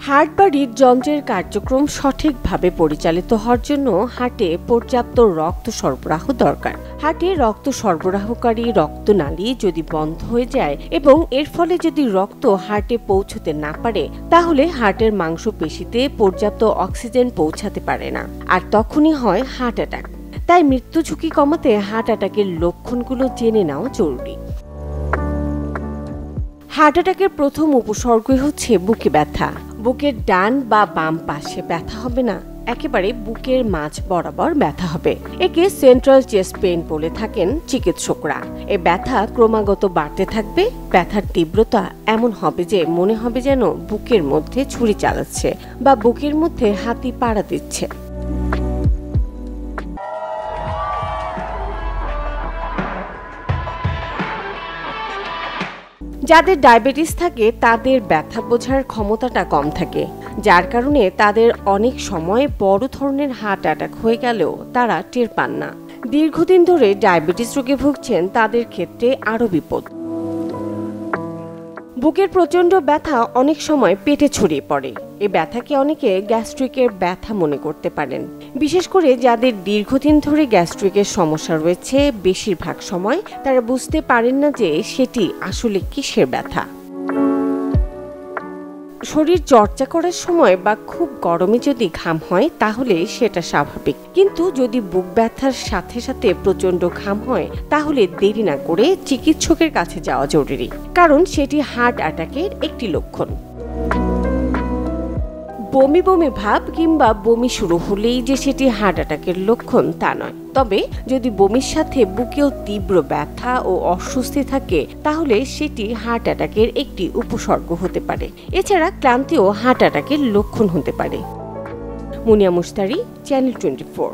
Heart বা হৃদযন্ত্রের কার্যক্রম সঠিকভাবে পরিচালিত হওয়ার জন্য হার্টে পর্যাপ্ত রক্ত সরবরাহ দরকার। হার্টে রক্ত সরবরাহকারী রক্তনালী যদি বন্ধ হয়ে যায় এবং এর ফলে যদি রক্ত হার্টে পৌঁছতে না পারে, তাহলে হার্টের মাংসপেশিতে পর্যাপ্ত অক্সিজেন পৌঁছাতে পারে না, আর তখনই হয় হার্ট অ্যাটাক। তাই মৃত্যু ঝুঁকি কমাতে হার্ট অ্যাটাকের লক্ষণগুলো জেনে নেওয়া জরুরি। হার্ট অ্যাটাকের প্রথম উপসর্গই হচ্ছে বুকে ব্যথা। বুকের ডান বা বাম পাশে ব্যথা হবে না, একেবারে বুকের মাঝ বরাবর ব্যথা হবে। একে সেন্ট্রাল চেস্ট পেইন বলে থাকেন চিকিৎসকরা। এই ব্যথা ক্রমাগত বাড়তে থাকবে। ব্যথার তীব্রতা এমন হবে যে মনে হবে যেন বুকের মধ্যে ছুরি চালাচ্ছে বা বুকের মধ্যে হাতি পাড়া দিচ্ছে। যাদের ডায়াবেটিস থাকে তাদের ব্যথা বোঝার ক্ষমতাটা কম থাকে, যার কারণে তাদের অনেক সময় বড় ধরনের হার্ট অ্যাটাক হয়ে গেলেও তারা টের পান না। দীর্ঘদিন ধরে ডায়াবেটিস রোগে ভুগছেন তাদের ক্ষেত্রে আরও বিপদ। বুকের প্রচণ্ড ব্যথা অনেক সময় পেটে ছড়িয়ে পড়ে। এই ব্যথাকে অনেকে গ্যাস্ট্রিকের ব্যথা মনে করতে পারেন। বিশেষ করে যাদের দীর্ঘদিন ধরে গ্যাস্ট্রিকের সমস্যা রয়েছে, বেশিরভাগ সময় তারা বুঝতে পারেন না যে সেটি আসলে কিসের ব্যথা। শরীর চর্চা করার সময় বা খুব গরমে যদি ঘাম হয় তাহলে সেটা স্বাভাবিক, কিন্তু যদি বুক ব্যথার সাথে সাথে প্রচণ্ড ঘাম হয় তাহলে দেরি না করে চিকিৎসকের কাছে যাওয়া জরুরি, কারণ সেটি হার্ট অ্যাটাকের একটি লক্ষণ। বমি বমি ভাব কিংবা বমি শুরু হলেই যে সেটি হার্ট অ্যাটাকের লক্ষণ তা নয়, তবে যদি বমির সাথে বুকেও তীব্র ব্যথা ও অস্বস্তি থাকে তাহলে সেটি হার্ট অ্যাটাকের একটি উপসর্গ হতে পারে। এছাড়া ক্লান্তিও হার্ট অ্যাটাকের লক্ষণ হতে পারে। মুনিয়া মুশতারি, চ্যানেল 24।